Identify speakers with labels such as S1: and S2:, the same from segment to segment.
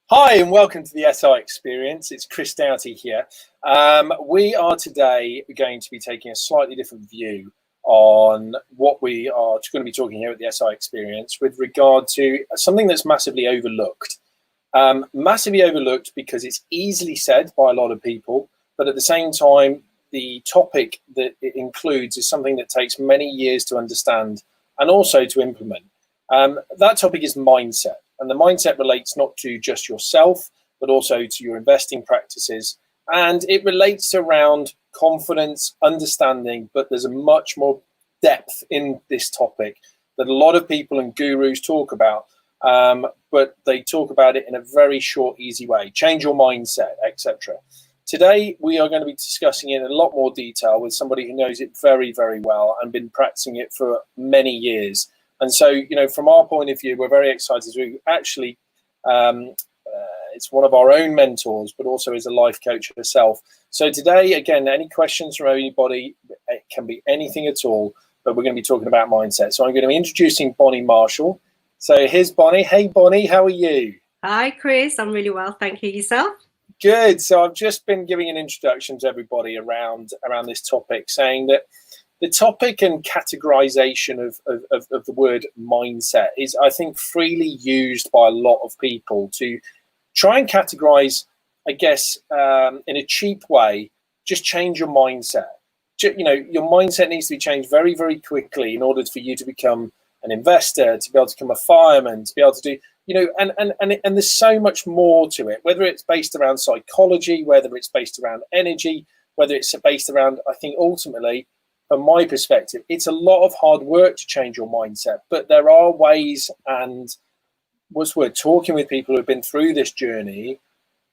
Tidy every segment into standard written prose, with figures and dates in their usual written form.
S1: Hi and welcome to the SI Experience. It's Chris Dowty here. We are today going to be taking a slightly different view on what we are going to be talking here at the SI Experience with regard to something that's massively overlooked. Massively overlooked because it's easily said by a lot of people, but at the same time, the topic that it includes is something that takes many years to understand and also to implement. That topic is mindset. And the mindset relates not to just yourself, but also to your investing practices. And it relates around confidence, understanding, but there's a much more depth in this topic that a lot of people and gurus talk about, but they talk about it in a very short, easy way. Change your mindset, etc. Today, we are going to be discussing it in a lot more detail with somebody who knows it very, very well and been practicing it for many years. And so, from our point of view, we're very excited. We actually, it's one of our own mentors, but also is a life coach herself. So today, again, any questions from anybody, it can be anything at all, but we're going to be talking about mindset. So I'm going to be introducing Bonnie Marshall. So here's Bonnie. Hey, Bonnie, how are you?
S2: Hi, Chris. I'm really well. Thank you. Yourself?
S1: Good. So I've just been giving an introduction to everybody around this topic, saying that the topic and categorization of the word mindset is, I think, freely used by a lot of people to try and categorize, I guess, in a cheap way, just change your mindset. Your mindset needs to be changed very, very quickly in order for you to become an investor, to be able to become a fireman, to be able to do, and there's so much more to it, whether it's based around psychology, whether it's based around energy, whether it's based around, I think, ultimately, from my perspective, it's a lot of hard work to change your mindset, but there are ways, and once we're talking with people who have been through this journey,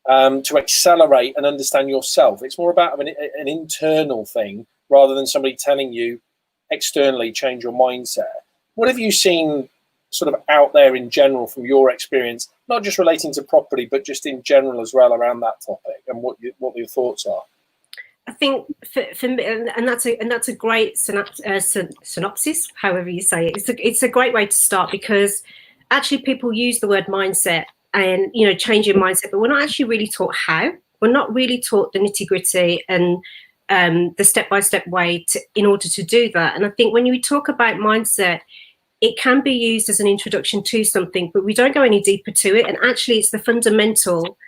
S1: to accelerate and understand yourself. It's more about an internal thing rather than somebody telling you externally change your mindset. What have you seen sort of out there in general from your experience, not just relating to property, but just in general as well around that topic, and what your thoughts are?
S2: I think for me, and that's a great synopsis, however you say it. It's a great way to start, because actually people use the word mindset and change your mindset, but we're not actually really taught how. We're not really taught the nitty gritty and the step-by-step way in order to do that. And I think when you talk about mindset, it can be used as an introduction to something, but we don't go any deeper to it. And actually, it's the fundamental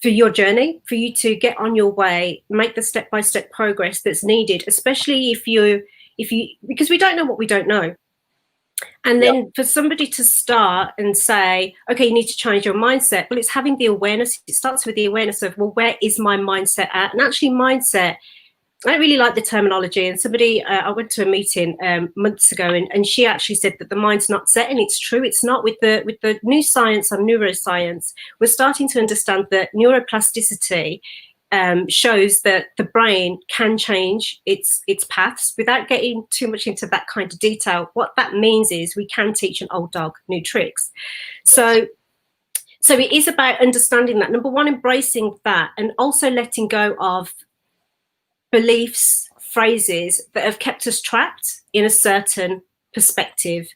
S2: for your journey, for you to get on your way, make the step-by-step progress that's needed, especially if you, because we don't know what we don't know. And then for somebody to start and say, okay, you need to change your mindset. Well, it's having the awareness. It starts with the awareness of, well, where is my mindset at? And actually mindset, I don't really like the terminology. And somebody, I went to a meeting months ago, and she actually said that the mind's not set, and it's true. It's not. With the new science and neuroscience, we're starting to understand that neuroplasticity shows that the brain can change its paths. Without getting too much into that kind of detail, what that means is we can teach an old dog new tricks. So it is about understanding that. Number one, embracing that, and also letting go of beliefs, phrases that have kept us trapped in a certain perspective.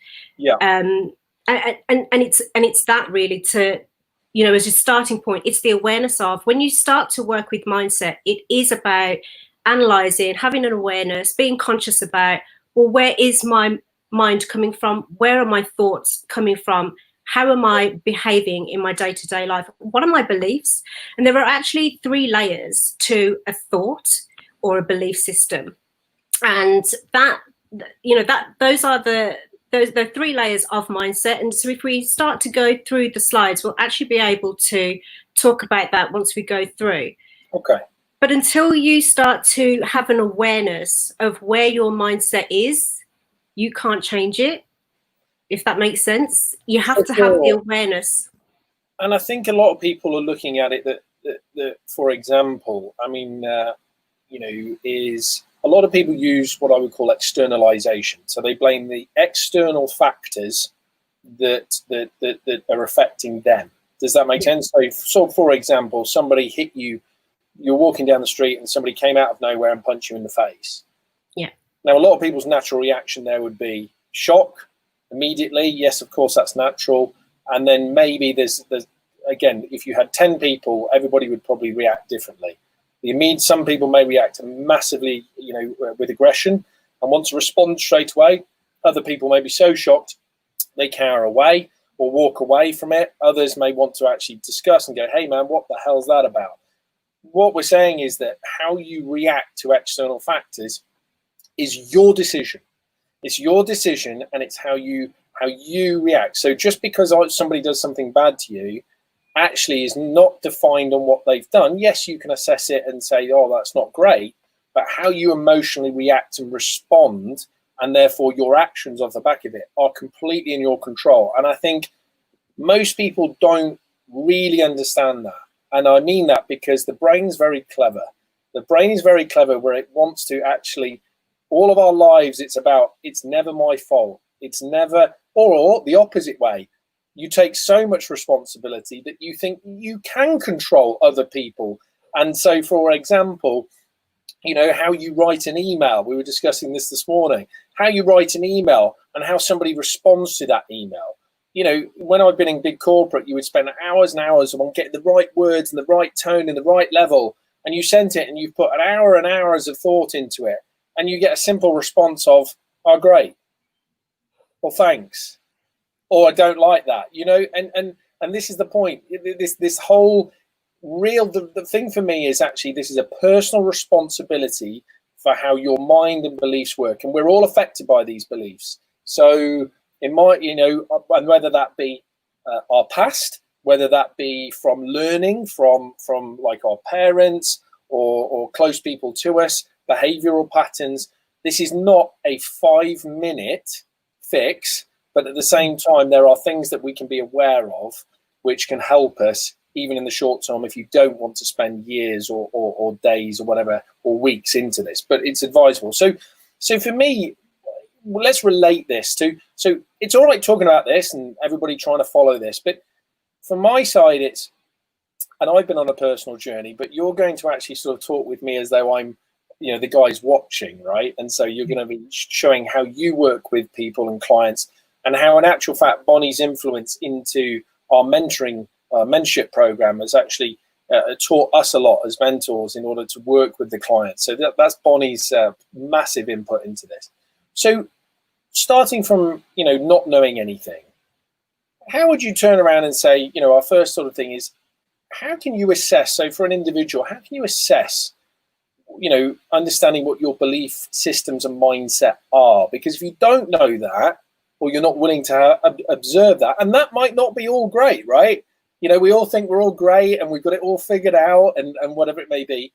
S2: And it's that really to, as a starting point, it's the awareness of, when you start to work with mindset, it is about analyzing, having an awareness, being conscious about, well, where is my mind coming from? Where are my thoughts coming from? How am I behaving in my day-to-day life? What are my beliefs? And there are actually 3 layers to a thought or a belief system, and those are the 3 layers of mindset. And so if we start to go through the slides, we'll actually be able to talk about that once we go through.
S1: Okay.
S2: But until you start to have an awareness of where your mindset is, you can't change it, if that makes sense. You have to have the awareness.
S1: And I think a lot of people are looking at it that for example, I mean, is a lot of people use what I would call externalization. So they blame the external factors that are affecting them. Does that make sense? So for example, somebody hit you, you're walking down the street and somebody came out of nowhere and punched you in the face.
S2: Yeah.
S1: Now, a lot of people's natural reaction there would be shock immediately. Yes, of course, that's natural. and then maybe there's again, if you had 10 people, everybody would probably react differently. Some people may react massively, with aggression and want to respond straight away. Other people may be so shocked they cower away or walk away from it. Others may want to actually discuss and go, hey man, what the hell's that about? What we're saying is that how you react to external factors is your decision. It's your decision, and it's how you react. So just because somebody does something bad to you actually is not defined on what they've done. Yes, you can assess it and say, oh, that's not great, but how you emotionally react and respond, and therefore your actions off the back of it, are completely in your control. And I think most people don't really understand that. And I mean that because the brain's very clever. The brain is very clever where it wants to actually, all of our lives, it's never my fault. It's never, or the opposite way. You take so much responsibility that you think you can control other people. And so, for example, how you write an email, we were discussing this morning, how you write an email and how somebody responds to that email. When I've been in big corporate, you would spend hours and hours on getting the right words and the right tone and the right level. And you sent it and you've put an hour and hours of thought into it. And you get a simple response of, oh, great. Well, thanks. Or I don't like that, and this is the point. This whole the thing for me is actually this is a personal responsibility for how your mind and beliefs work, and we're all affected by these beliefs. So it might, and whether that be our past, whether that be from learning from like our parents or close people to us, behavioral patterns. This is not a 5-minute fix. But at the same time, there are things that we can be aware of which can help us even in the short term if you don't want to spend years or days or whatever or weeks into this. But it's advisable. So for me, let's relate this to, so it's all right talking about this and everybody trying to follow this. But from my side, and I've been on a personal journey, but you're going to actually sort of talk with me as though I'm, the guy's watching, right? And so you're going to be showing how you work with people and clients, and how, in actual fact, Bonnie's influence into our mentorship program has actually taught us a lot as mentors in order to work with the clients. So that's Bonnie's massive input into this. So starting from, not knowing anything, how would you turn around and say, our first sort of thing is, how can you assess? So for an individual, how can you assess, understanding what your belief systems and mindset are? Because if you don't know that, or you're not willing to observe that, and that might not be all great, right? We all think we're all great and we've got it all figured out and whatever it may be.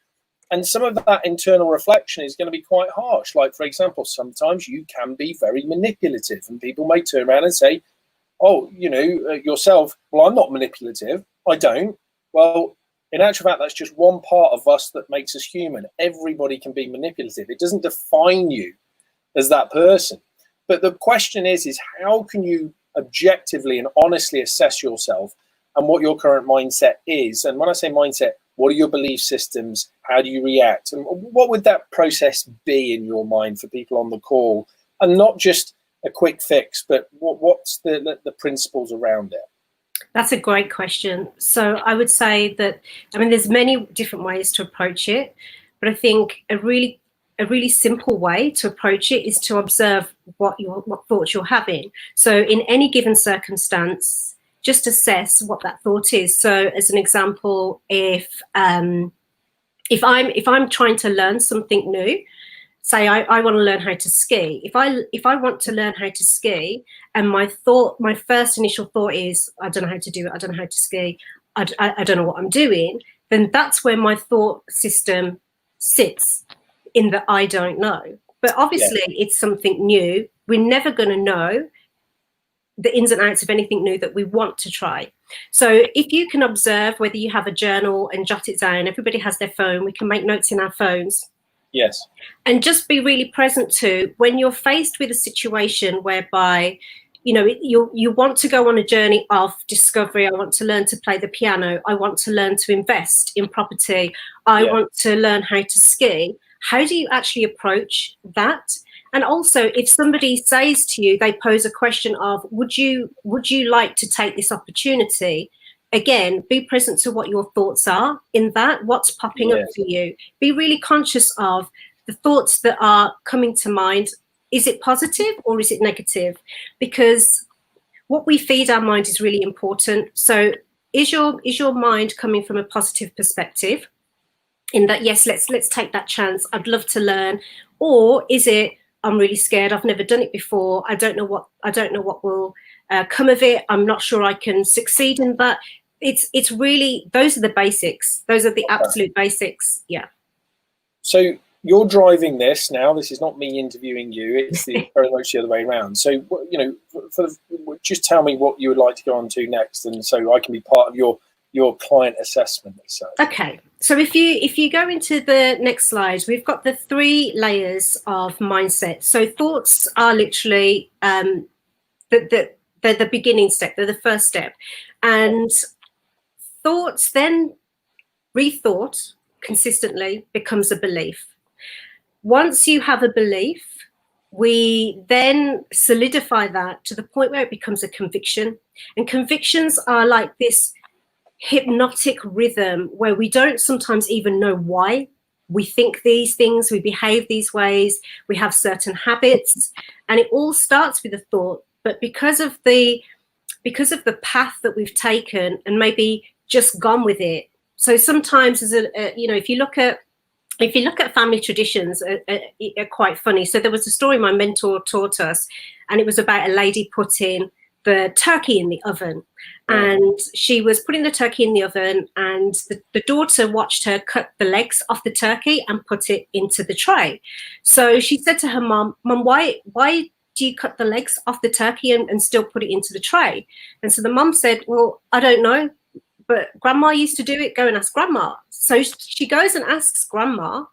S1: And some of that internal reflection is going to be quite harsh. Like, for example, sometimes you can be very manipulative, and people may turn around and say, oh, yourself, well, I'm not manipulative. I don't. Well, in actual fact, that's just one part of us that makes us human. Everybody can be manipulative. It doesn't define you as that person. But the question is how can you objectively and honestly assess yourself and what your current mindset is? And when I say mindset, what are your belief systems? How do you react? And what would that process be in your mind for people on the call? And not just a quick fix, but what's the principles around it?
S2: That's a great question. So I would say that, there's many different ways to approach it, but I think a really simple way to approach it is to observe what thoughts you're having. So in any given circumstance, just assess what that thought is. So as an example, if I'm trying to learn something new, say I want to learn how to ski. If I want to learn how to ski, and my first initial thought is, I don't know how to do it, I don't know how to ski, I don't know what I'm doing, then that's where my thought system sits, in that I don't know. But obviously It's something new. We're never going to know the ins and outs of anything new that we want to try. So if you can observe, whether you have a journal and jot it down, everybody has their phone, we can make notes in our phones.
S1: Yes.
S2: And just be really present to when you're faced with a situation whereby, you want to go on a journey of discovery. I want to learn to play the piano. I want to learn to invest in property. I want to learn how to ski. How do you actually approach that? And also, if somebody says to you, they pose a question of, would you like to take this opportunity? Again, be present to what your thoughts are in that, what's popping up for you. Be really conscious of the thoughts that are coming to mind. Is it positive or is it negative? Because what we feed our mind is really important. So is your mind coming from a positive perspective in that, yes, let's take that chance, I'd love to learn? Or is it, I'm really scared, I've never done it before, I don't know what will come of it, I'm not sure I can succeed in that? It's really, those are the basics. Those are the absolute basics. Yeah.
S1: So you're driving this now. This is not me interviewing you. It's very much the other way around. So, you know, just tell me what you would like to go on to next, and so I can be part of your client assessment. So. Okay.
S2: So if you go into the next slide, we've got the 3 layers of mindset. So thoughts are literally they're the beginning step. They're the first step, and thoughts then rethought consistently becomes a belief. Once you have a belief, we then solidify that to the point where it becomes a conviction. And convictions are like this hypnotic rhythm where we don't sometimes even know why we think these things, we behave these ways, we have certain habits, and it all starts with a thought. But because of the path that we've taken and maybe just gone with it. So sometimes, as you know, if you look at family traditions, are quite funny. So there was a story my mentor taught us, and it was about a lady putting the turkey in the oven, and she was putting the turkey in the oven, and the daughter watched her cut the legs off the turkey and put it into the tray. So she said to her mum, why do you cut the legs off the turkey and still put it into the tray? And so the mum said, well, I don't know, but grandma used to do it, go and ask grandma. So she goes and asks grandma,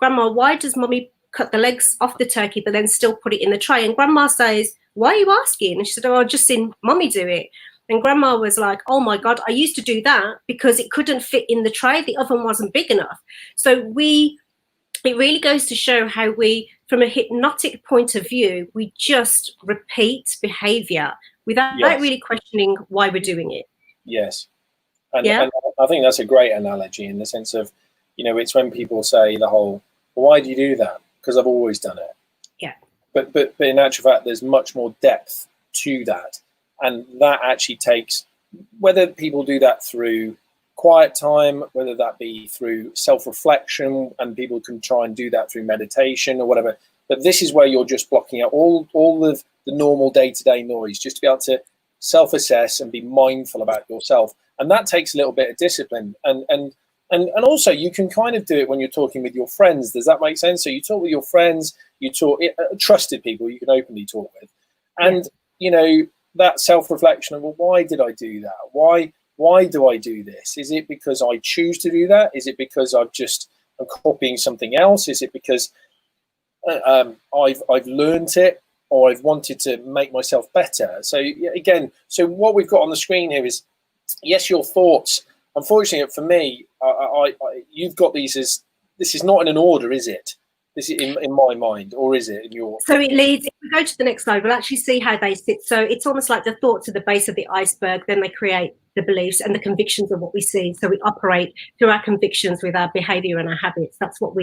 S2: why does mommy cut the legs off the turkey but then still put it in the tray? And grandma says, why are you asking? And she said, oh, I've just seen mommy do it. And grandma was like, oh my God, I used to do that because it couldn't fit in the tray. The oven wasn't big enough. So it really goes to show how we, from a hypnotic point of view, we just repeat behavior without really questioning why we're doing it.
S1: Yes. And I think that's a great analogy in the sense of, you know, it's when people say the whole, well, why do you do that? Because I've always done it.
S2: Yeah.
S1: But in actual fact, there's much more depth to that. And that actually takes, whether people do that through quiet time, whether that be through self-reflection, and people can try and do that through meditation or whatever. But this is where you're just blocking out all of the normal day-to-day noise, just to be able to self-assess and be mindful about yourself. And that takes a little bit of discipline. And also you can kind of do it when you're talking with your friends. Does that make sense? So you talk with your friends, you talk trusted people you can openly talk with. And, you know, that self-reflection of, well, why did I do that? Why do I do this? Is it because I choose to do that? Is it because I'm copying something else? Is it because I've learned it, or I've wanted to make myself better? So again, so what we've got on the screen here is, yes, your thoughts. Unfortunately for me, you've got these as, this is not in an order, is it? This is in my mind, or is it in your?
S2: So it leads, if we go to the next slide, we'll actually see how they sit. So it's almost like the thoughts at the base of the iceberg, then they create the beliefs and the convictions of what we see. So we operate through our convictions with our behavior and our habits. That's what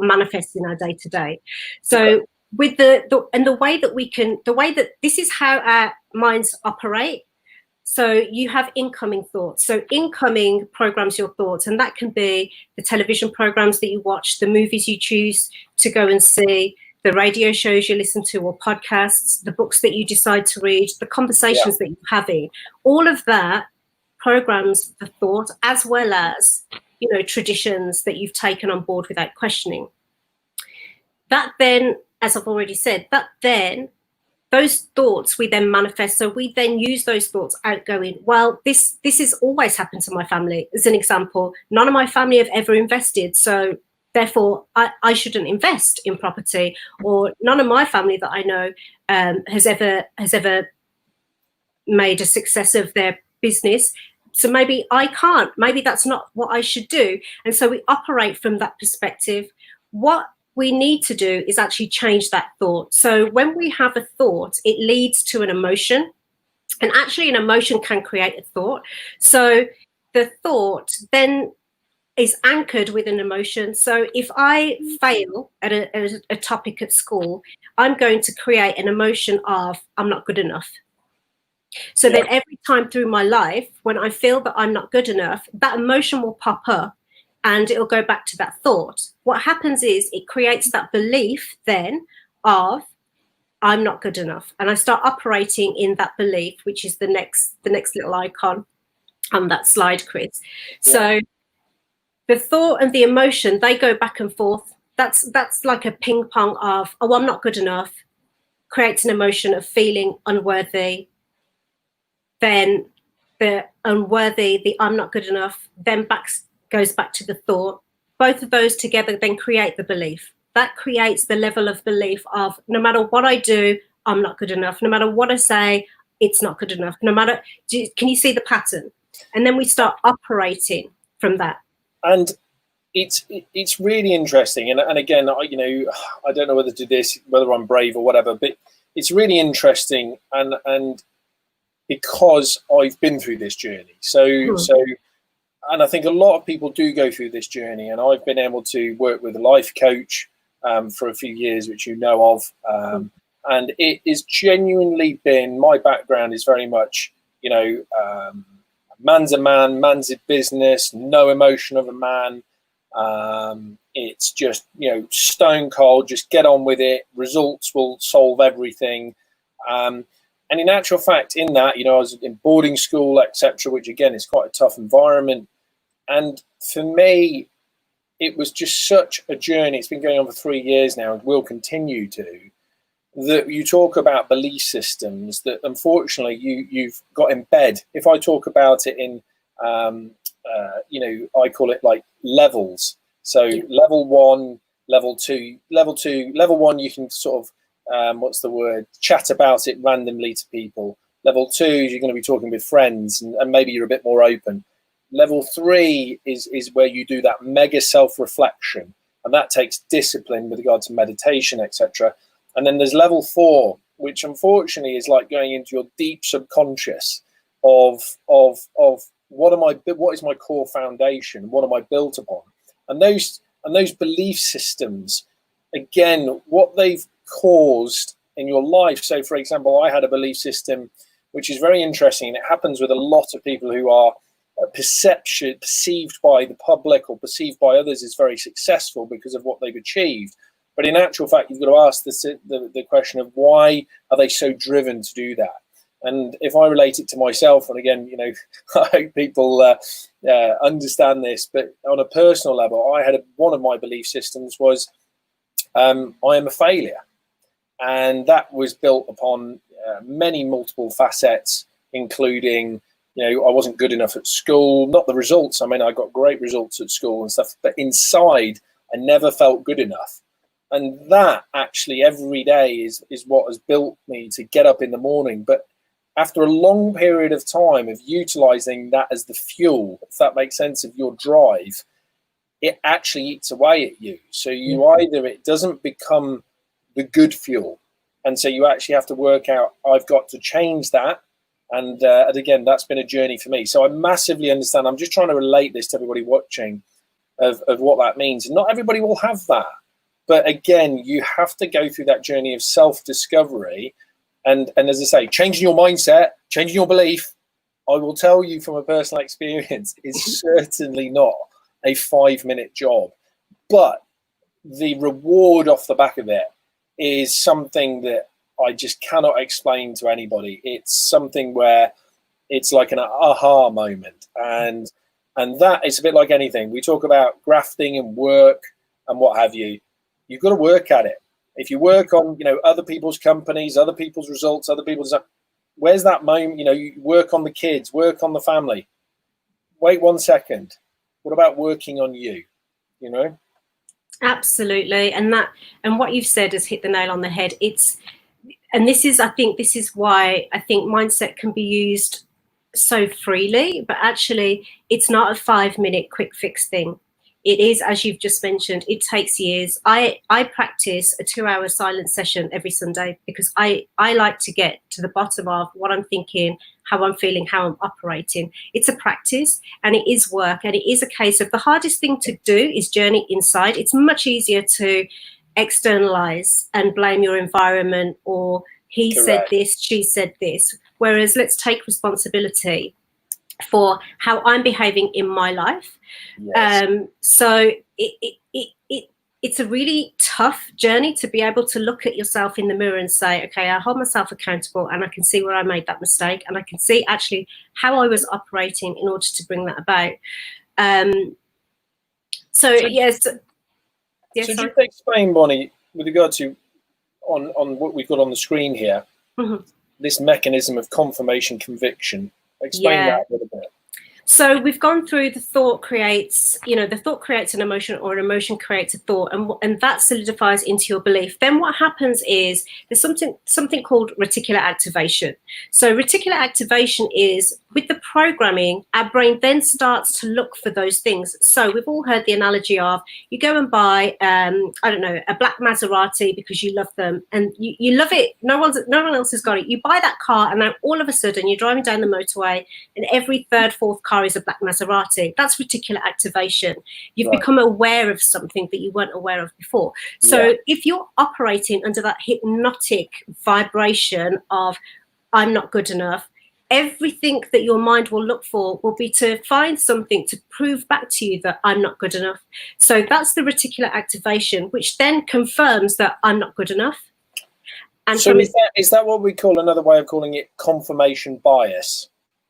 S2: manifests in our day to day. So with the way that this is how our minds operate. So you have incoming thoughts. So incoming programs your thoughts, and that can be the television programs that you watch, the movies you choose to go and see, the radio shows you listen to or podcasts, the books that you decide to read, the conversations that you're having. All of that programs the thought, as well as, you know, traditions that you've taken on board without questioning. That then, as I've already said, those thoughts we then manifest. So we then use those thoughts outgoing. Well, this has always happened to my family. As an example, none of my family have ever invested, so therefore I shouldn't invest in property. Or none of my family that I know has ever made a success of their business. So maybe I can't. Maybe that's not what I should do. And so we operate from that perspective. What we need to do is actually change that thought. So when we have a thought, it leads to an emotion, and actually an emotion can create a thought. So the thought then is anchored with an emotion. So if I fail at a topic at school, I'm going to create an emotion of I'm not good enough. So then every time through my life, when I feel that I'm not good enough, that emotion will pop up and it'll go back to that thought. What happens is it creates that belief then of I'm not good enough. And I start operating in that belief, which is the next little icon on that slide, Chris. So the thought and the emotion, they go back and forth. That's like a ping pong of, oh, I'm not good enough, creates an emotion of feeling unworthy. Then the unworthy, the I'm not good enough, then goes back to the thought. Both of those together then create the belief. That creates the level of belief of no matter what I do, I'm not good enough. No matter what I say, it's not good enough. No matter, can you see the pattern? And then we start operating from that.
S1: And it's really interesting. And again, I don't know whether to do this, whether I'm brave or whatever, but it's really interesting. And because I've been through this journey. So, and I think a lot of people do go through this journey, and I've been able to work with a life coach for a few years, which you know of. And it is genuinely been, my background is very much, man's a man, man's a business, no emotion of a man. It's just, stone cold, just get on with it. Results will solve everything. And in actual fact, in that, I was in boarding school, etc., which again is quite a tough environment. And for me, it was just such a journey. It's been going on for 3 years now and will continue to. That you talk about belief systems that unfortunately you've got in bed. If I talk about it in, I call it like levels. So level 1, level 2, level 1, you can sort of, chat about it randomly to people. Level 2 is you're going to be talking with friends and maybe you're a bit more open. Level 3 is where you do that mega self-reflection, and that takes discipline with regard to meditation, etc. And then there's level 4, which unfortunately is like going into your deep subconscious of what is my core foundation, what am I built upon, and those belief systems, again, what they've caused in your life. So, for example, I had a belief system which is very interesting, and it happens with a lot of people who are perceived by the public or perceived by others as very successful because of what they've achieved. But in actual fact, you've got to ask the question of why are they so driven to do that? And if I relate it to myself, and again, I hope people understand this, but on a personal level, one of my belief systems was I am a failure. And that was built upon many multiple facets, including, I wasn't good enough at school, not the results. I mean, I got great results at school and stuff, but inside I never felt good enough. And that actually every day is what has built me to get up in the morning. But after a long period of time of utilizing that as the fuel, if that makes sense, of your drive, it actually eats away at you. So it doesn't become the good fuel. And so you actually have to work out, I've got to change that. And again, that's been a journey for me. So I massively understand. I'm just trying to relate this to everybody watching of what that means. And not everybody will have that. But again, you have to go through that journey of self-discovery. And as I say, changing your mindset, changing your belief, I will tell you from a personal experience, is certainly not a 5-minute job. But the reward off the back of it is something that I just cannot explain to anybody. It's something where it's like an aha moment. And that is a bit like anything. We talk about grafting and work and what have you. You've got to work at it. If you work on, other people's companies, other people's results, other people's, where's that moment? You work on the kids, work on the family. Wait 1 second. What about working on you?
S2: Absolutely. And what you've said has hit the nail on the head. I think this is why I think mindset can be used so freely, but actually it's not a 5-minute quick fix thing. It is, as you've just mentioned, it takes years. I practice a 2-hour silent session every Sunday because I like to get to the bottom of what I'm thinking, how I'm feeling, how I'm operating. It's a practice and it is work, and it is a case of the hardest thing to do is journey inside. It's much easier to externalize and blame your environment, or he
S1: Correct.
S2: said this, she said this. Whereas let's take responsibility for how I'm behaving in my life.
S1: Yes.
S2: So it's a really tough journey to be able to look at yourself in the mirror and say, okay, I hold myself accountable and I can see where I made that mistake, and I can see actually how I was operating in order to bring that about. Yes.
S1: So just explain, Bonnie, with regard to on what we've got on the screen here, this mechanism of confirmation conviction. Explain that a little bit.
S2: So we've gone through the thought creates, the thought creates an emotion, or an emotion creates a thought, and that solidifies into your belief. Then what happens is there's something called reticular activation. So reticular activation is with the programming, our brain then starts to look for those things. So we've all heard the analogy of you go and buy, a black Maserati because you love them and you love it. No one else has got it. You buy that car and then all of a sudden you're driving down the motorway and every third, fourth car is a black Maserati. That's reticular activation. You've become aware of something that you weren't aware of before. So if you're operating under that hypnotic vibration of I'm not good enough, everything that your mind will look for will be to find something to prove back to you that I'm not good enough. So that's the reticular activation, which then confirms that I'm not good enough. And
S1: so is that what we call, another way of calling it, confirmation bias?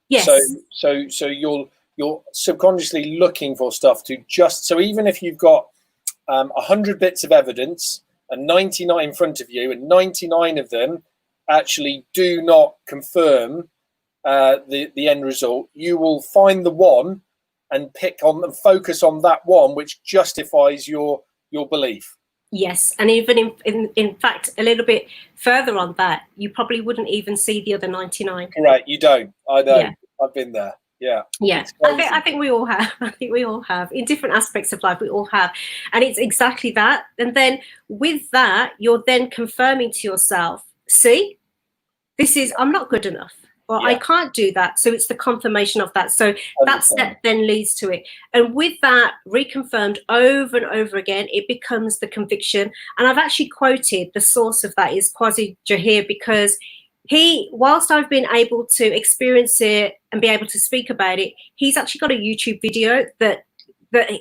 S2: Yes.
S1: So you're subconsciously looking for stuff to just, so even if you've got 100 bits of evidence and 99 in front of you, and 99 of them actually do not confirm the end result, you will find the one and pick on and focus on that one which justifies your belief.
S2: Yes, and even in fact a little bit further on that, you probably wouldn't even see the other 99.
S1: Correct, you don't. I know. Yeah. I've been there. Yeah.
S2: I think we all have. I think we all have in different aspects of life. We all have, and it's exactly that. And then with that, you're then confirming to yourself, see, this is, I'm not good enough, or I can't do that. So it's the confirmation of that. So that step then leads to it. And with that reconfirmed over and over again, it becomes the conviction. And I've actually quoted the source of that is Quasi Jahir, because whilst I've been able to experience it and be able to speak about it, he's actually got a YouTube video that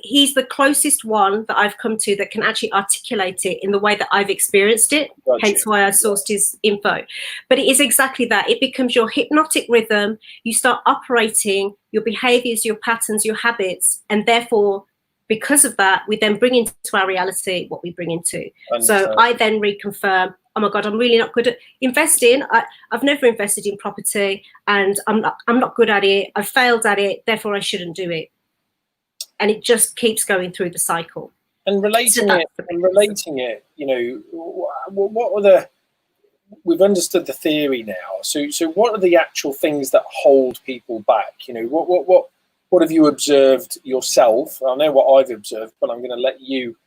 S2: he's the closest one that I've come to that can actually articulate it in the way that I've experienced it. Gotcha. Hence why I sourced his info. But it is exactly that. It becomes your hypnotic rhythm. You start operating your behaviors, your patterns, your habits, and therefore, because of that, we then bring into our reality what we bring into. So I then reconfirm, oh my God, I'm really not good at investing. I've never invested in property and I'm not good at it. I've failed at it. Therefore, I shouldn't do it. And it just keeps going through the cycle.
S1: And relating it, what are we've understood the theory now. So what are the actual things that hold people back? What have you observed yourself? I know what I've observed, but I'm going to let you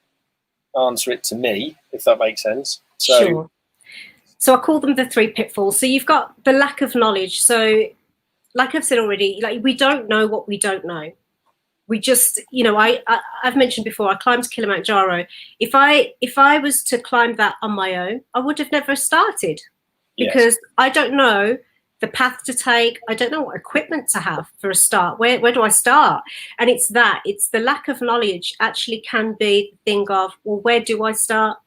S1: answer it to me, if that makes sense.
S2: Sure. So I call them the 3 pitfalls. So you've got the lack of knowledge. So like I've said already, we don't know what we don't know. We just, I've mentioned before, I climbed Kilimanjaro. If I was to climb that on my own, I would have never started because I don't know the path to take. I don't know what equipment to have for a start. Where do I start? And it's the lack of knowledge actually can be the thing of, well, where do I start?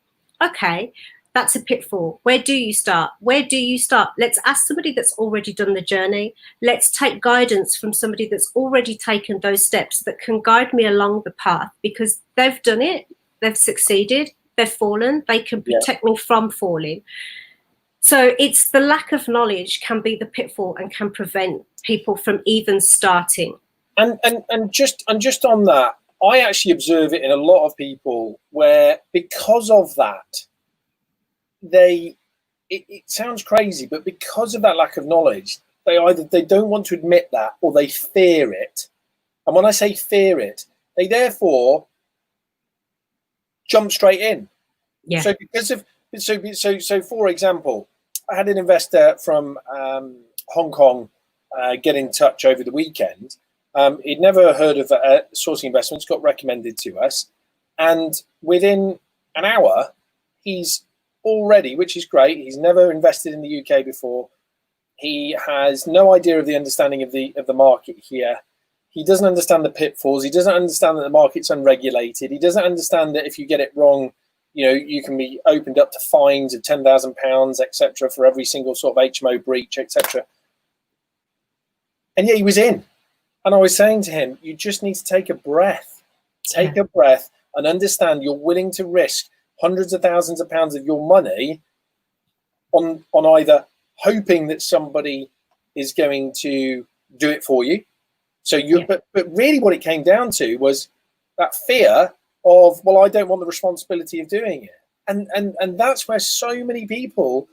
S2: Okay. That's a pitfall. Where do you start? Let's ask somebody that's already done the journey. Let's take guidance from somebody that's already taken those steps that can guide me along the path because they've done it, they've succeeded, they've fallen, they can protect me from falling. So it's the lack of knowledge can be the pitfall and can prevent people from even starting.
S1: And just on that, I actually observe it in a lot of people where because of that, it sounds crazy, but because of that lack of knowledge, they don't want to admit that or they fear it. And when I say fear it, they therefore jump straight in.
S2: Yeah.
S1: So because of so for example, I had an investor from Hong Kong get in touch over the weekend. He'd never heard of sourcing investments, got recommended to us, and within an hour, he's already, which is great. He's never invested in the UK before. He has no idea of the understanding of the market here. He doesn't understand the pitfalls. He doesn't understand that the market's unregulated. He doesn't understand that if you get it wrong, you can be opened up to fines of £10,000, etc., for every single sort of HMO breach, etc. And yet he was in. And I was saying to him, you just need to take a breath. Take a breath and understand you're willing to risk hundreds of thousands of pounds of your money on either hoping that somebody is going to do it for you. So but really what it came down to was that fear of, well, I don't want the responsibility of doing it. And that's where so many people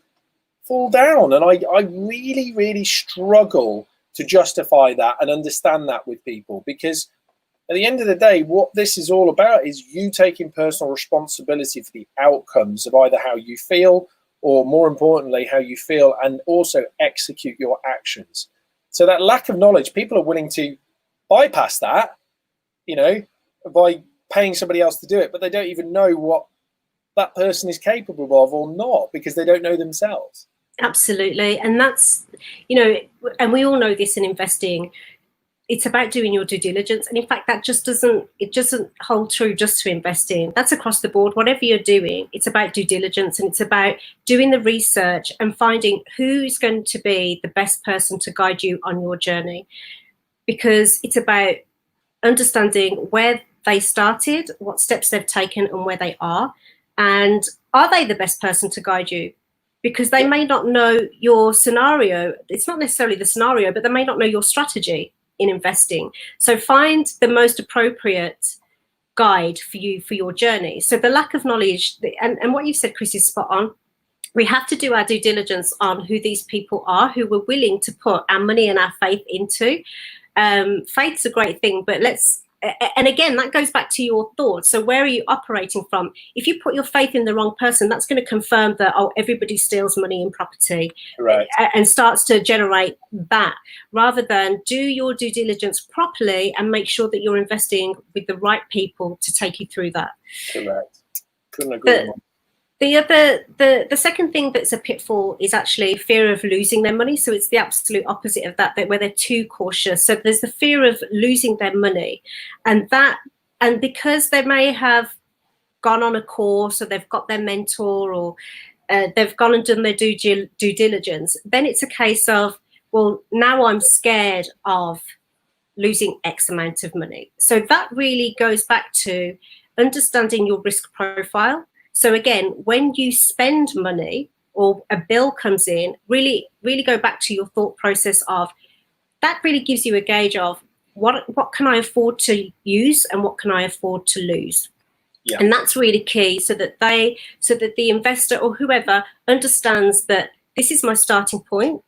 S1: fall down. And I really, really struggle to justify that and understand that with people, because at the end of the day, what this is all about is you taking personal responsibility for the outcomes of either how you feel or, more importantly, how you feel and also execute your actions. So that lack of knowledge, people are willing to bypass that, by paying somebody else to do it, but they don't even know what that person is capable of or not, because they don't know themselves.
S2: Absolutely. And that's, and we all know this in investing, it's about doing your due diligence. And in fact, that doesn't hold true just to investing. That's across the board. Whatever you're doing, it's about due diligence, and it's about doing the research and finding who's going to be the best person to guide you on your journey. Because it's about understanding where they started, what steps they've taken, and where they are. And are they the best person to guide you? Because they may not know your scenario. It's not necessarily the scenario, but they may not know your strategy in investing. So find the most appropriate guide for you for your journey. So the lack of knowledge, and what you said, Chris, is spot on. We have to do our due diligence on who these people are, who we're willing to put our money and our faith into. Faith's a great thing, but and again, that goes back to your thoughts. So where are you operating from? If you put your faith in the wrong person, that's going to confirm that, everybody steals money in property,
S1: right,
S2: and starts to generate that, rather than do your due diligence properly and make sure that you're investing with the right people to take you through that.
S1: Correct. Couldn't agree more.
S2: The second thing that's a pitfall is actually fear of losing their money. So it's the absolute opposite of that where they're too cautious. So there's the fear of losing their money, and because they may have gone on a course, or they've got their mentor, or they've gone and done their due diligence, then it's a case of, well, now I'm scared of losing X amount of money. So that really goes back to understanding your risk profile. So again, when you spend money or a bill comes in, really, really go back to your thought process of that. Really gives you a gauge of what can I afford to use and what can I afford to lose. Yeah. And that's really key, so that the investor or whoever understands that this is my starting point.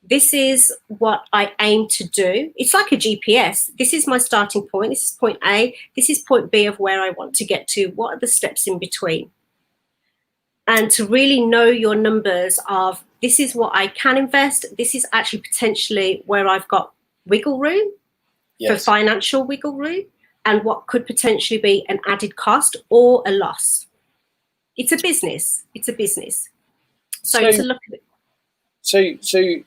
S2: This is what I aim to do. It's like a GPS. This is my starting point. This is point A. This is point B of where I want to get to. What are the steps in between? And to really know your numbers of, this is what I can invest. This is actually potentially where I've got wiggle room, for financial wiggle room, and what could potentially be an added cost or a loss. It's a business. It's a business. So to look at it.
S1: So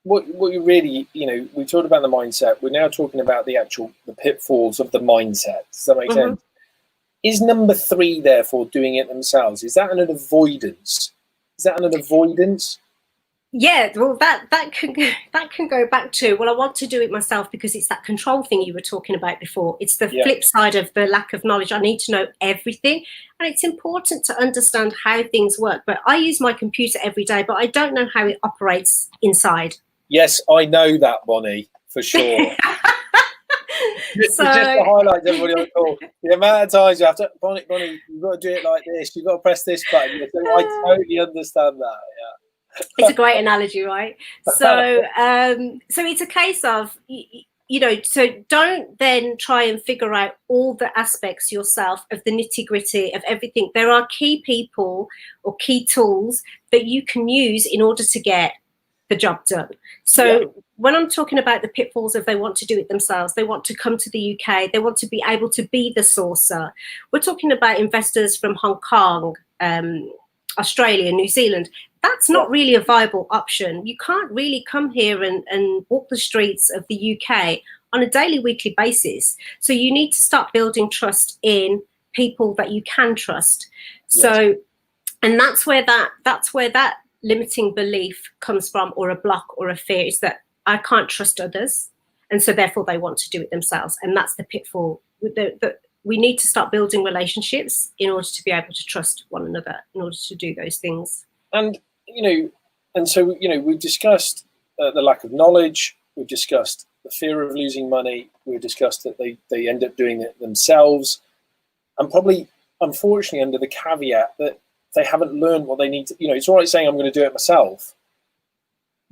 S1: what you really, we talked about the mindset. We're now talking about the pitfalls of the mindset. Does that make sense? Is number 3, therefore, doing it themselves? Is that an avoidance?
S2: Yeah, well, that can go back to, well, I want to do it myself, because it's that control thing you were talking about before. It's the flip side of the lack of knowledge. I need to know everything, and it's important to understand how things work. But I use my computer every day, but I don't know how it operates inside.
S1: Yes, I know that, Bonnie, for sure. Just to highlight everybody on the call, the amount of times you have to, Bonnie, you've got to do it like this. You've got to press this button. I totally understand that. Yeah,
S2: it's a great analogy, right? So, so it's a case of so don't then try and figure out all the aspects yourself of the nitty gritty of everything. There are key people or key tools that you can use in order to get the job done. So when I'm talking about the pitfalls of they want to do it themselves, they want to come to the UK, they want to be able to be the sourcer. We're talking about investors from Hong Kong, Australia, New Zealand. That's not really a viable option. You can't really come here and walk the streets of the UK on a daily, weekly basis. So you need to start building trust in people that you can trust. So, and that's where that limiting belief comes from, or a block or a fear, is that I can't trust others. And so therefore they want to do it themselves. And that's the pitfall. We need to start building relationships in order to be able to trust one another in order to do those things.
S1: And, so, we've discussed the lack of knowledge. We've discussed the fear of losing money. We've discussed that they end up doing it themselves. And probably, unfortunately, under the caveat that they haven't learned what they need to, it's all right saying I'm going to do it myself.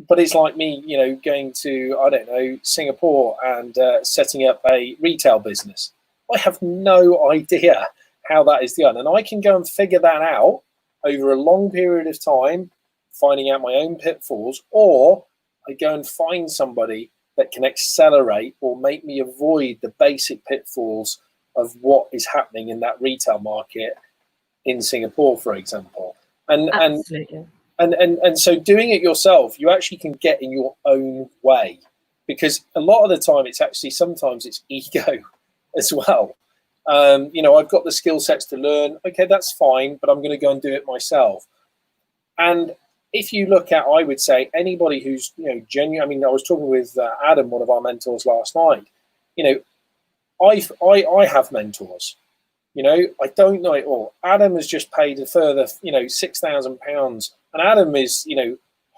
S1: But it's like me, going to, I don't know, Singapore and setting up a retail business. I have no idea how that is done. And I can go and figure that out over a long period of time, finding out my own pitfalls, or I go and find somebody that can accelerate or make me avoid the basic pitfalls of what is happening in that retail market in Singapore, for example. And so doing it yourself, you actually can get in your own way, because a lot of the time sometimes it's ego as well. I've got the skill sets to learn. Okay, that's fine, but I'm going to go and do it myself. And if you look at, I would say, anybody who's, genuine. I mean, I was talking with Adam, one of our mentors, last night. I have mentors. I don't know it all. Adam has just paid a further, £6,000, and Adam is,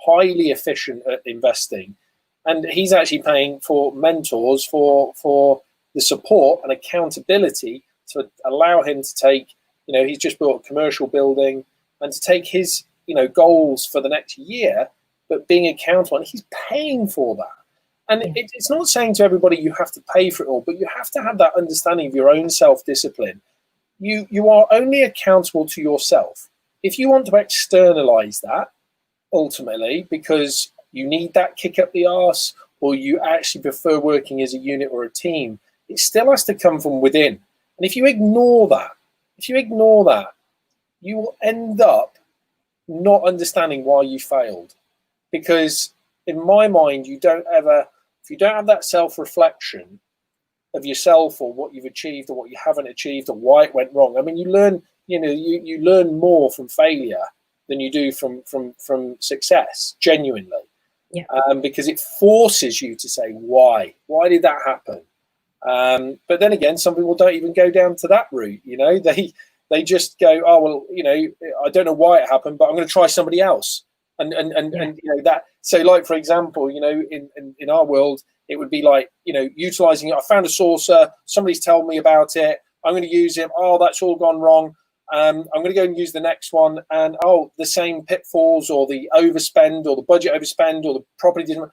S1: highly efficient at investing, and he's actually paying for mentors for the support and accountability to allow him to take, he's just built a commercial building, and to take his, goals for the next year, but being accountable, and he's paying for that. And it's not saying to everybody you have to pay for it all, but you have to have that understanding of your own self-discipline. You are only accountable to yourself. If you want to externalize that, ultimately, because you need that kick up the arse, or you actually prefer working as a unit or a team, it still has to come from within. And if you ignore that, you will end up not understanding why you failed. Because in my mind, if you don't have that self-reflection of yourself, or what you've achieved or what you haven't achieved, or why it went wrong. I mean, you learn, you learn more from failure than you do from success, genuinely. Yeah. Because it forces you to say, why did that happen? But then again, some people don't even go down to that route. They just go, oh, well, I don't know why it happened, but I'm going to try somebody else. And that. So, like, for example, in our world, it would be like, utilizing it. I found a saucer. Somebody's told me about it. I'm going to use it. Oh, that's all gone wrong. I'm going to go and use the next one. And, the same pitfalls, or the overspend, or the budget overspend, or the property didn't.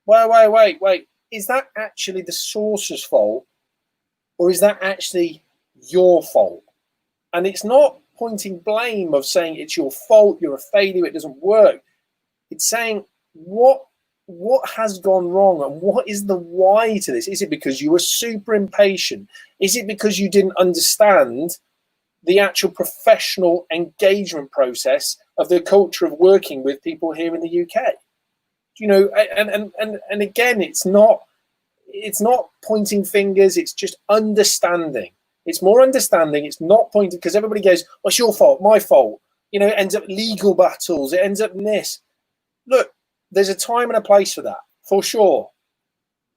S1: Wait. Is that actually the source's fault, or is that actually your fault? And it's not pointing blame of saying it's your fault, you're a failure, it doesn't work. It's saying what has gone wrong, and what is the why to this? Is it because you were super impatient? Is it because you didn't understand the actual professional engagement process of the culture of working with people here in the UK? And again, it's not pointing fingers, it's just understanding. It's more understanding. It's not pointing, because everybody goes, well, it's your fault, my fault. It ends up legal battles. It ends up in this. Look, there's a time and a place for that, for sure.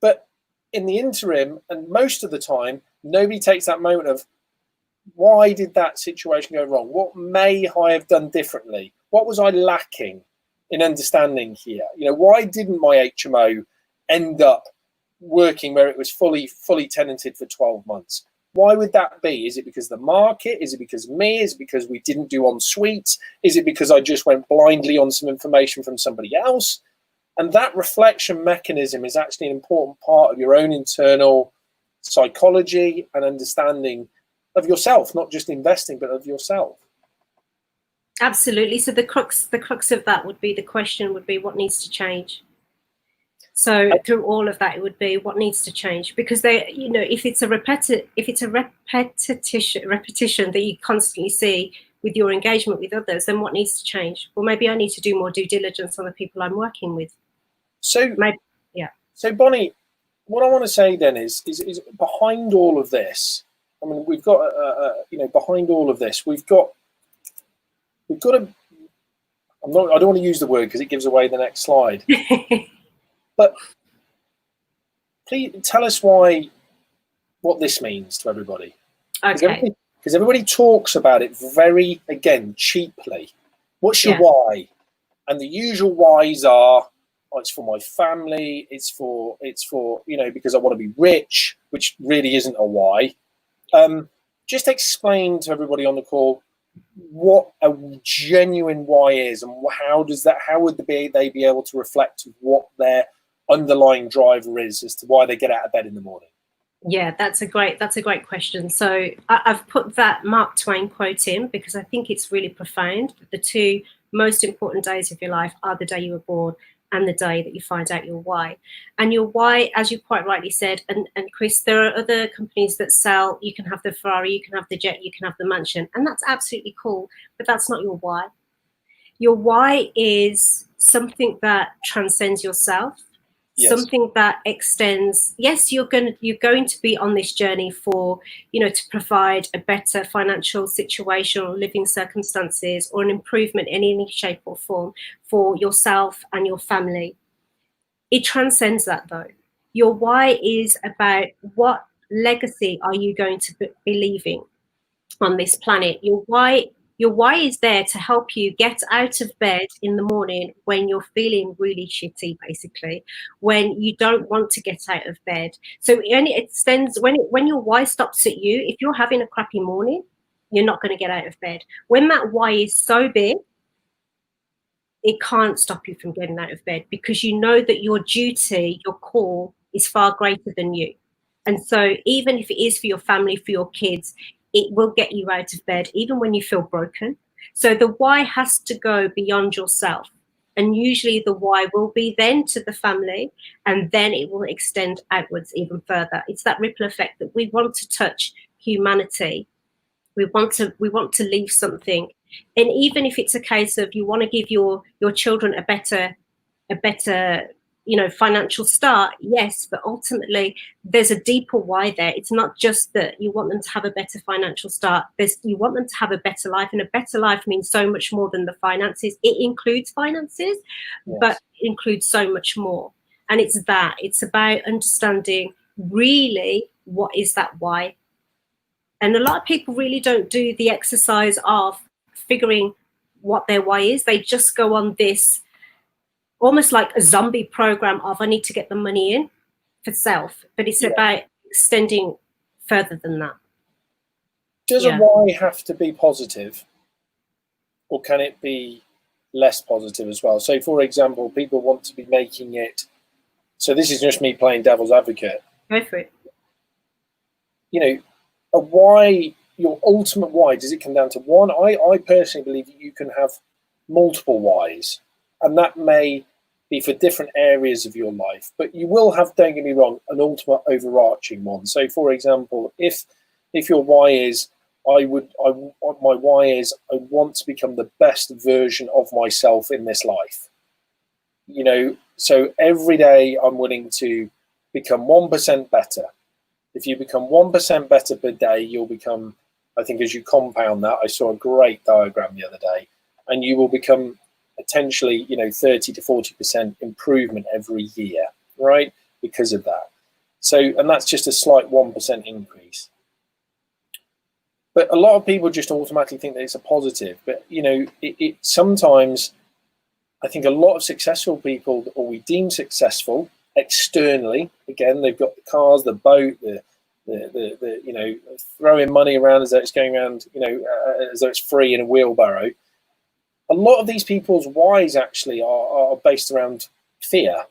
S1: But in the interim, and most of the time, nobody takes that moment of, why did that situation go wrong? What may I have done differently? What was I lacking in understanding here? Why didn't my HMO end up working where it was fully tenanted for 12 months? Why would that be? Is it because of the market? Is it because of me? Is it because we didn't do en suites? Is it because I just went blindly on some information from somebody else? And that reflection mechanism is actually an important part of your own internal psychology and understanding of yourself, not just investing, but of yourself.
S2: Absolutely. So the crux of that would be, the question would be, what needs to change? So through all of that, it would be, what needs to change? Because they, you know, if it's a repetition that you constantly see with your engagement with others, then what needs to change? Well, maybe I need to do more due diligence on the people I'm working with.
S1: So
S2: maybe, yeah.
S1: So Bonnie, what I want to say then is behind all of this, I mean, we've got you know, behind all of this, we've got a, I don't want to use the word because it gives away the next slide. But please tell us what this means to everybody.
S2: Okay.
S1: Because everybody talks about it very, again, cheaply. What's your why? And the usual whys are, oh, it's for my family, it's for, you know, because I want to be rich, which really isn't a why. Just explain to everybody on the call what a genuine why is, and how would they be able to reflect what their underlying driver is as to why they get out of bed in the morning.
S2: Yeah, that's a great question. So I've put that Mark Twain quote in because I think it's really profound. The two most important days of your life are the day you were born and the day that you find out your why. And your why, as you quite rightly said, and Chris, there are other companies that sell, you can have the Ferrari, you can have the jet, you can have the mansion, and that's absolutely cool, but that's not your why. Your why is something that transcends yourself. Yes. Something that extends. Yes, you're going to be on this journey for, you know, to provide a better financial situation or living circumstances or an improvement in any shape or form for yourself and your family. It transcends that, though. Your why is about what legacy are you going to be leaving on this planet. Your why is there to help you get out of bed in the morning when you're feeling really shitty, basically, when you don't want to get out of bed. So it only extends when your why stops at you. If you're having a crappy morning, you're not going to get out of bed. When that why is so big, it can't stop you from getting out of bed, because you know that your duty, your call, is far greater than you. And so even if it is for your family, for your kids, it will get you out of bed, even when you feel broken. So the why has to go beyond yourself. And usually the why will be then to the family, and then it will extend outwards even further. It's that ripple effect that we want to touch humanity. We want to leave something. And even if it's a case of you want to give your children a better, you know, financial start, yes, but ultimately there's a deeper why there. It's not just that you want them to have a better financial start. You want them to have a better life, and a better life means so much more than the finances. It includes finances, yes, but it includes so much more. And it's about understanding really what is that why. And a lot of people really don't do the exercise of figuring what their why is. They just go on this almost like a zombie program of, I need to get the money in for self, but it's about extending further than that.
S1: Does a why have to be positive, or can it be less positive as well? So, for example, people want to be making it, so this is just me playing devil's advocate.
S2: Go for it.
S1: You know, a why, your ultimate why, does it come down to one? I personally believe that you can have multiple whys, and that may be for different areas of your life, but you will have, don't get me wrong, an ultimate overarching one. So, for example, if your why is, my why is, I want to become the best version of myself in this life. You know, so every day I'm willing to become 1% better. If you become 1% better per day, you'll become, I think as you compound that, I saw a great diagram the other day, and you will become potentially, you know, 30 to 40% improvement every year, right? Because of that. So, and that's just a slight 1% increase. But a lot of people just automatically think that it's a positive. But, you know, it sometimes, I think a lot of successful people that we deem successful externally, again, they've got the cars, the boat, the you know, throwing money around as though it's going around, you know, as though it's free in a wheelbarrow. A lot of these people's whys actually are based around fear.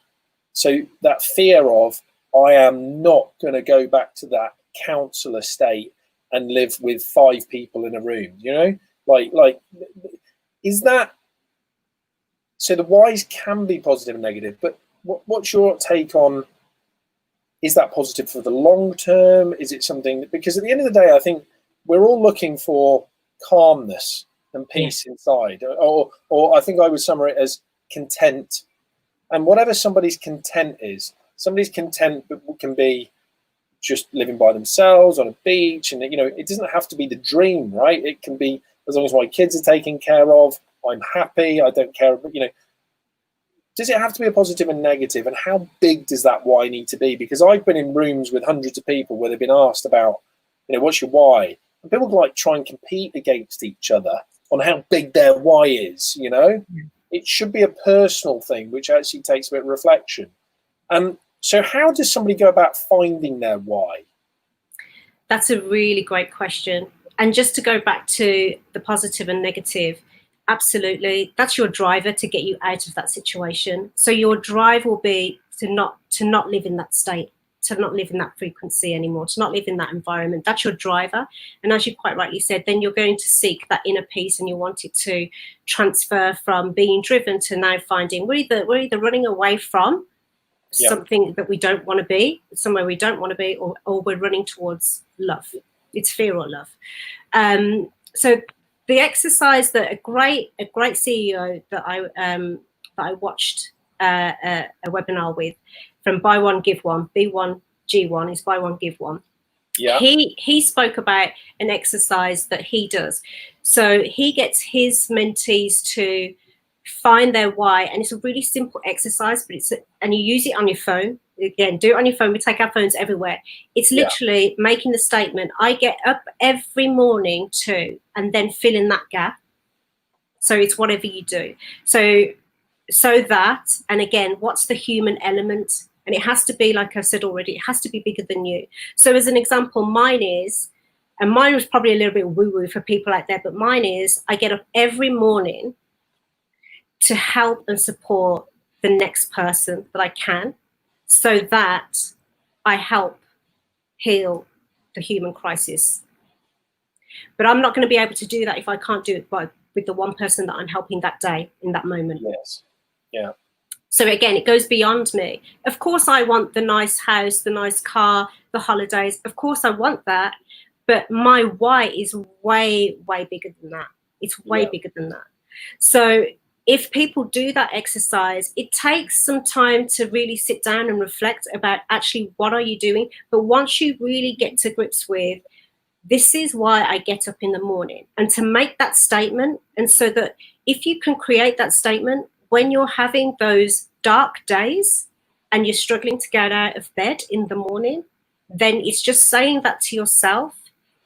S1: So that fear of, I am not going to go back to that council estate and live with 5 people in a room, you know, like is that, so the whys can be positive and negative, but what's your take on, is that positive for the long term? Is it something that, because at the end of the day, I think we're all looking for calmness and peace inside, or I think I would summarize it as content. And whatever somebody's content is, somebody's content can be just living by themselves on a beach, and you know, it doesn't have to be the dream, right? It can be, as long as my kids are taken care of, I'm happy, I don't care, but you know, does it have to be a positive and negative? And how big does that why need to be? Because I've been in rooms with hundreds of people where they've been asked about, you know, what's your why? And people like try and compete against each other on how big their why is, you know? It should be a personal thing, which actually takes a bit of reflection. So how does somebody go about finding their why?
S2: That's a really great question. And just to go back to the positive and negative, absolutely, that's your driver to get you out of that situation. So your drive will be to not live in that state, to not live in that frequency anymore, to not live in that environment. That's your driver. And as you quite rightly said, then you're going to seek that inner peace, and you want it to transfer from being driven to now finding we're either running away from something that we don't want to be, somewhere we don't want to be, or we're running towards love. It's fear or love. So the exercise that a great CEO that I watched a webinar with, from Buy One Give One, B1G1 is Buy One Give One. Yeah. He spoke about an exercise that he does. So he gets his mentees to find their why, and it's a really simple exercise, but and you use it on your phone. Again, do it on your phone. We take our phones everywhere. It's literally making the statement, I get up every morning to, and then fill in that gap. So it's whatever you do. So that, and again, what's the human element? And it has to be, like I said already, it has to be bigger than you. So as an example, mine is, and mine was probably a little bit woo-woo for people out there, but mine is, I get up every morning to help and support the next person that I can, so that I help heal the human crisis. But I'm not going to be able to do that if I can't do it with the one person that I'm helping that day, in that moment.
S1: Yes. Yeah.
S2: So again, it goes beyond me. Of course, I want the nice house, the nice car, the holidays. Of course, I want that. But my why is way, way bigger than that. It's way bigger than that. So if people do that exercise, it takes some time to really sit down and reflect about actually what are you doing. But once you really get to grips with, this is why I get up in the morning, and to make that statement, and so that if you can create that statement when you're having those dark days and you're struggling to get out of bed in the morning, then it's just saying that to yourself.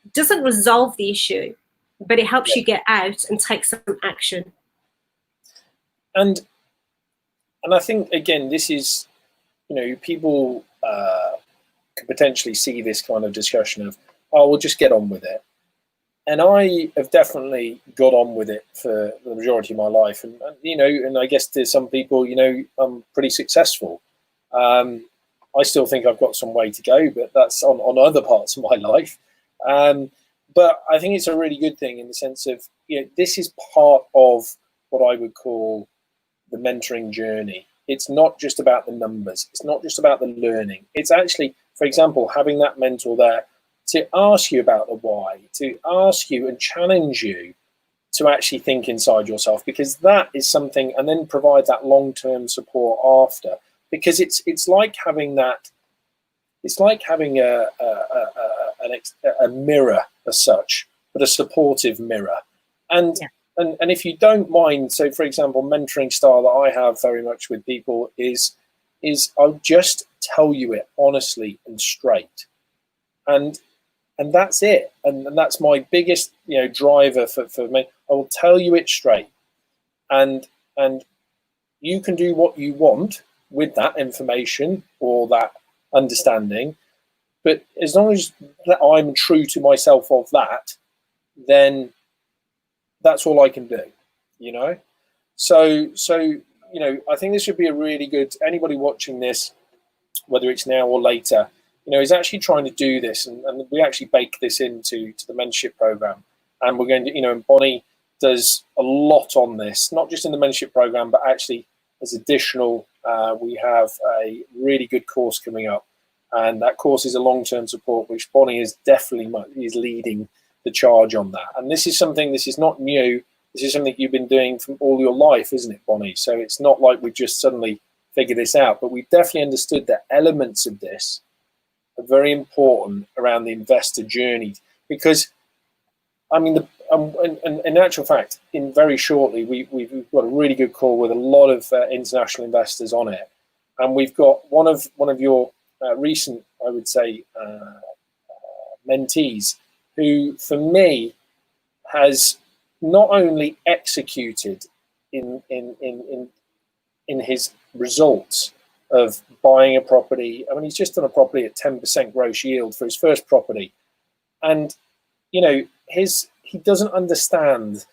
S2: It doesn't resolve the issue, but it helps you get out and take some action.
S1: And I think, again, this is, you know, people could potentially see this kind of discussion of, oh, we'll just get on with it. And I have definitely got on with it for the majority of my life. And you know, and I guess to some people, you know, I'm pretty successful. I still think I've got some way to go, but that's on other parts of my life. But I think it's a really good thing in the sense of, you know, this is part of what I would call the mentoring journey. It's not just about the numbers. It's not just about the learning. It's actually, for example, having that mentor there to ask you about the why, to ask you and challenge you to actually think inside yourself, because that is something, and then provide that long-term support after, because it's like having that, it's like having a mirror as such, but a supportive mirror. And And if you don't mind, so for example, mentoring style that I have very much with people is I'll just tell you it honestly and straight, and that's it, and that's my biggest, you know, driver for me. I will tell you it straight, and you can do what you want with that information or that understanding, but as long as that I'm true to myself of that, then that's all I can do, you know. So you know, I think this would be a really good, anybody watching this, whether it's now or later, you know, is actually trying to do this, and we actually bake this into the mentorship program, and we're going to, you know, and Bonnie does a lot on this, not just in the mentorship program, but actually as additional, we have a really good course coming up, and that course is a long-term support, which Bonnie is definitely is leading the charge on that. And this is something, this is not new. This is something you've been doing from all your life, isn't it, Bonnie? So it's not like we just suddenly figured this out, but we've definitely understood that elements of this are very important around the investor journey. Because, I mean, in actual fact, in very shortly, we've got a really good call with a lot of international investors on it, and we've got one of your recent, I would say, mentees, who, for me, has not only executed in his results of buying a property. I mean, he's just done a property at 10% gross yield for his first property, and you know, he doesn't understand.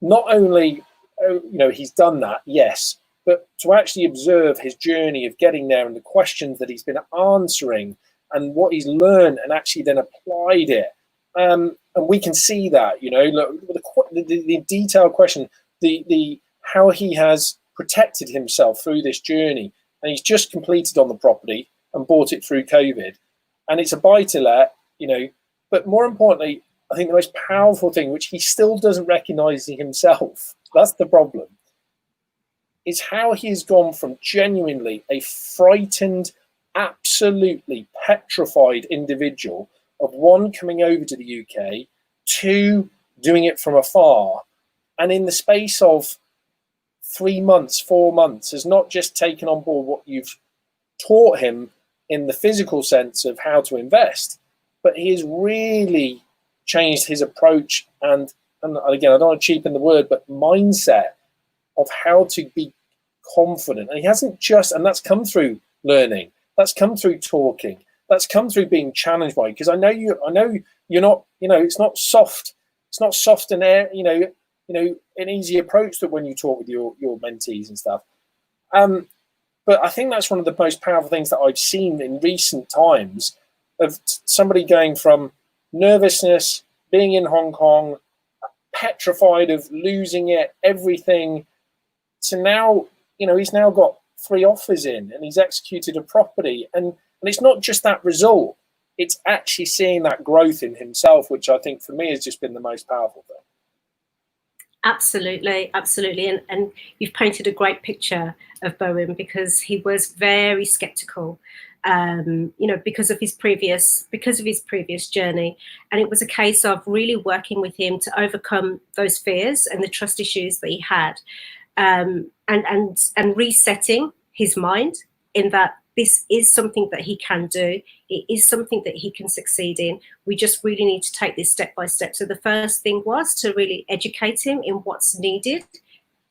S1: Not only, you know, he's done that, yes, but to actually observe his journey of getting there and the questions that he's been answering and what he's learned and actually then applied it. And we can see that, you know, look, the detailed question, the how he has protected himself through this journey, and he's just completed on the property and bought it through COVID, and it's a buy-to-let, you know. But more importantly, I think the most powerful thing, which he still doesn't recognise himself, that's the problem, is how he has gone from genuinely a frightened, absolutely petrified individual of one, coming over to the UK, two, doing it from afar, and in the space of 3 months, 4 months, has not just taken on board what you've taught him in the physical sense of how to invest, but he has really changed his approach and again, I don't want to cheapen the word, but mindset of how to be confident. And he hasn't just, and that's come through learning, that's come through talking, that's come through being challenged by, because I know you're not, you know, it's not soft and air, you know, an easy approach to when you talk with your mentees and stuff. But I think that's one of the most powerful things that I've seen in recent times, of somebody going from nervousness, being in Hong Kong, petrified of losing it, everything, to now, you know, he's now got 3 offers in and he's executed a property. And it's not just that result, it's actually seeing that growth in himself, which I think for me has just been the most powerful thing.
S2: Absolutely, absolutely. And you've painted a great picture of Bowen, because he was very skeptical, you know, because of his previous journey. And it was a case of really working with him to overcome those fears and the trust issues that he had, and resetting his mind in that this is something that he can do. It is something that he can succeed in. We just really need to take this step by step. So the first thing was to really educate him in what's needed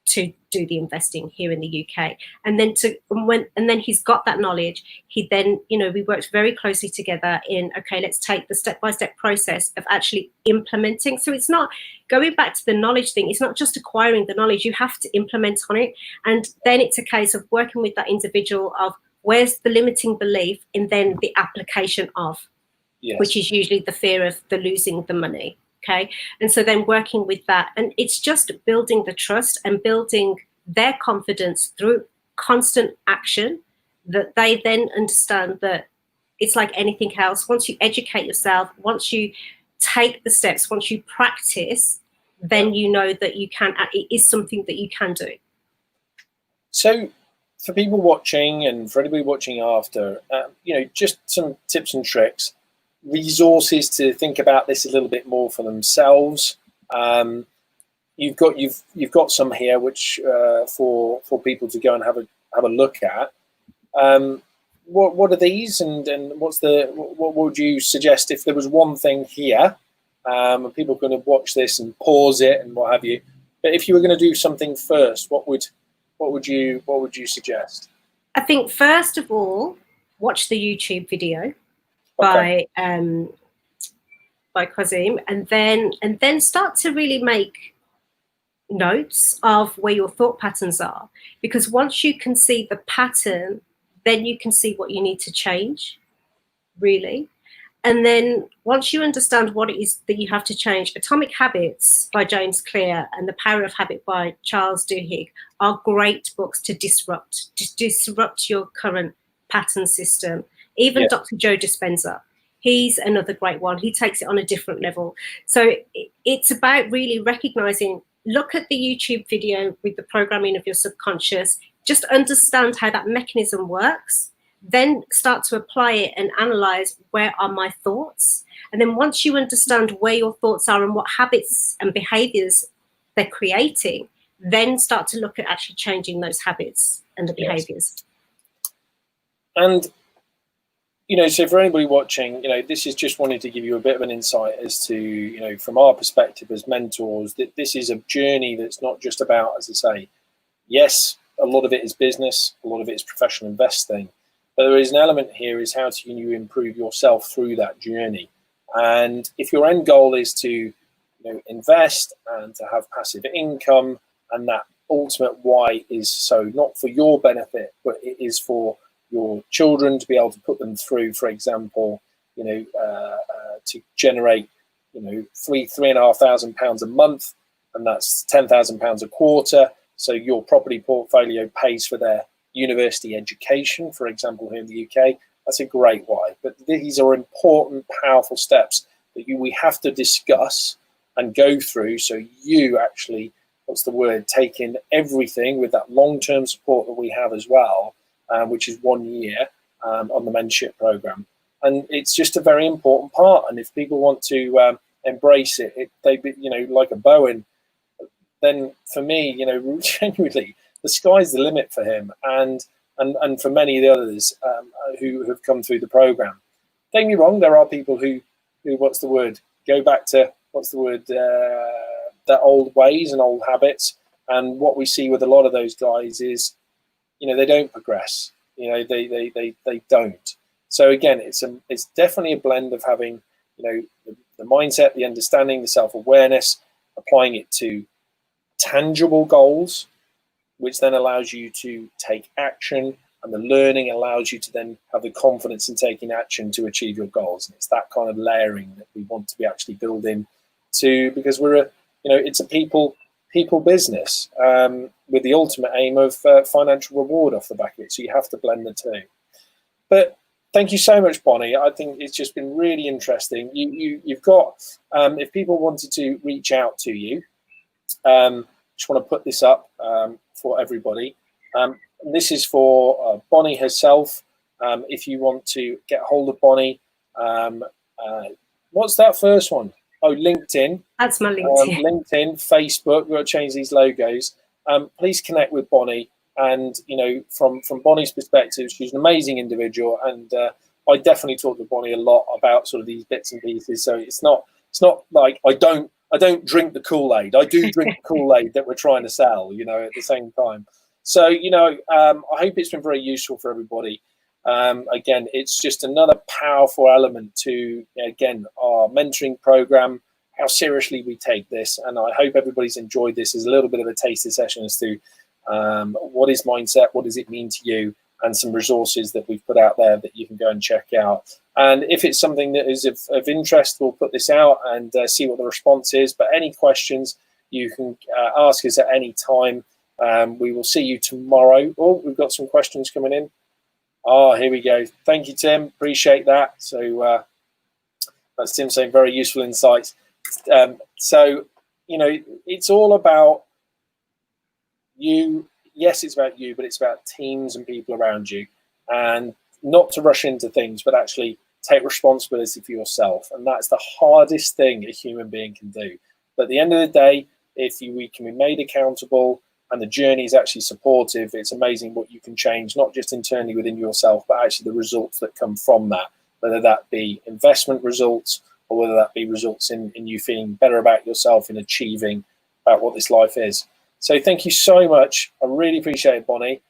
S2: to do the investing here in the UK. And then he's got that knowledge, he then, you know, we worked very closely together in, okay, let's take the step-by-step process of actually implementing. So it's not going back to the knowledge thing, it's not just acquiring the knowledge, you have to implement on it. And then it's a case of working with that individual of where's the limiting belief, and then the application of, yes, which is usually the fear of the losing the money. Okay, and so then working with that, and it's just building the trust and building their confidence through constant action, that they then understand that it's like anything else. Once you educate yourself, once you take the steps, once you practice, then you know that you can, it is something that you can do.
S1: So for people watching and for anybody watching after, you know, just some tips and tricks, resources to think about this a little bit more for themselves. You've got some here which for people to go and have a look at. What are these, and what would you suggest if there was one thing here, and people are going to watch this and pause it and what have you, but if you were going to do something first, what would you suggest?
S2: I think first of all, watch the YouTube video by Kazim, and then start to really make notes of where your thought patterns are, because once you can see the pattern, then you can see what you need to change, really. And then once you understand what it is that you have to change, Atomic Habits by James Clear and The Power of Habit by Charles Duhigg are great books to disrupt your current pattern system. Even
S1: Yeah.
S2: Dr. Joe Dispenza, he's another great one. He takes it on a different level. So it's about really recognizing, look at the YouTube video with the programming of your subconscious, just understand how that mechanism works, then start to apply it and analyze, where are my thoughts? And then once you understand where your thoughts are and what habits and behaviors they're creating, then start to look at actually changing those habits and the behaviors.
S1: And, you know, so for anybody watching, you know, this is just wanting to give you a bit of an insight as to, you know, from our perspective as mentors, that this is a journey that's not just about, as I say, yes, a lot of it is business, a lot of it is professional investing, but there is an element here is how can you improve yourself through that journey. And if your end goal is to, you know, invest and to have passive income, and that ultimate why is so not for your benefit, but it is for your children to be able to put them through, for example, you know, to generate, you know, £3,500 a month, and that's £10,000 a quarter. So your property portfolio pays for their university education, for example, here in the UK. That's a great why. But these are important, powerful steps that we have to discuss and go through, so you actually, take in everything with that long-term support that we have as well, which is 1 year on the mentorship program. And it's just a very important part. And if people want to embrace it, they, you know, like a Bowen, then for me, you know, genuinely, the sky's the limit for him, and for many of the others who have come through the program. Don't get me wrong, there are people who go back to their old ways and old habits. And what we see with a lot of those guys is, you know, they don't progress. You know, they don't. So again, it's definitely a blend of having, you know, the mindset, the understanding, the self-awareness, applying it to tangible goals, which then allows you to take action, and the learning allows you to then have the confidence in taking action to achieve your goals. And it's that kind of layering that we want to be actually building to, because it's a people business with the ultimate aim of financial reward off the back of it. So you have to blend the two. But thank you so much, Bonnie. I think it's just been really interesting. You've got, if people wanted to reach out to you, just want to put this up for everybody. This is for Bonnie herself. If you want to get hold of Bonnie, what's that first one? Oh, LinkedIn.
S2: That's my LinkedIn.
S1: LinkedIn, Facebook. We've got to change these logos. Please connect with Bonnie. And, you know, from Bonnie's perspective, she's an amazing individual. And I definitely talk to Bonnie a lot about sort of these bits and pieces. So it's not like I don't drink the Kool-Aid. I do drink the Kool-Aid that we're trying to sell, you know, at the same time. So, you know, I hope it's been very useful for everybody. Again, it's just another powerful element to, again, our mentoring program, how seriously we take this. And I hope everybody's enjoyed this as a little bit of a taster session as to what is mindset, what does it mean to you, and some resources that we've put out there that you can go and check out. And if it's something that is of interest, we'll put this out and see what the response is. But any questions, you can ask us at any time. We will see you tomorrow. Oh, we've got some questions coming in. Oh, here we go. Thank you, Tim. Appreciate that. So that's Tim saying very useful insights. So, you know, it's all about you. Yes, it's about you, but it's about teams and people around you, and not to rush into things, but actually take responsibility for yourself. And that's the hardest thing a human being can do. But at the end of the day, if we can be made accountable and the journey is actually supportive, it's amazing what you can change, not just internally within yourself, but actually the results that come from that, whether that be investment results or whether that be results in you feeling better about yourself in achieving about what this life is. So thank you so much. I really appreciate it, Bonnie.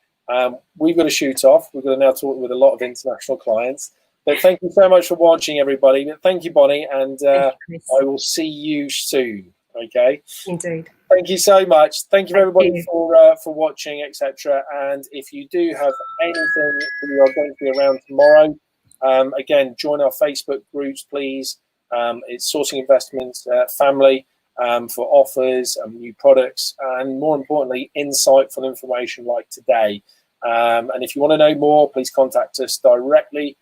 S1: We've got to shoot off. We've got to now talk with a lot of international clients. But thank you so much for watching, everybody. Thank you, Bonnie, and I will see you soon. Okay.
S2: Indeed.
S1: Thank you so much. Thank you,
S2: Thank
S1: everybody,
S2: you.
S1: for watching, etc. And if you do have anything, we are going to be around tomorrow. Again, join our Facebook groups, please. It's Sourcing Investments Family, for offers and new products, and more importantly, insightful information like today. And if you want to know more, please contact us directly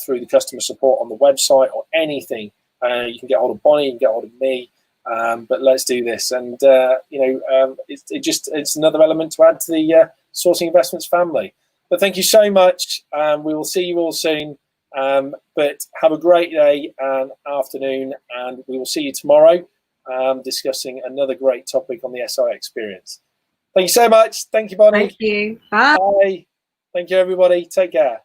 S1: through the customer support on the website or anything. You can get hold of Bonnie, you can get hold of me. But let's do this, and it's another element to add to the Sourcing Investments family. But thank you so much. We will see you all soon. But have a great day and afternoon, and we will see you tomorrow discussing another great topic on the SI experience. Thank you so much. Thank you, Bonnie.
S2: Thank you. Bye.
S1: Bye. Thank you, everybody. Take care.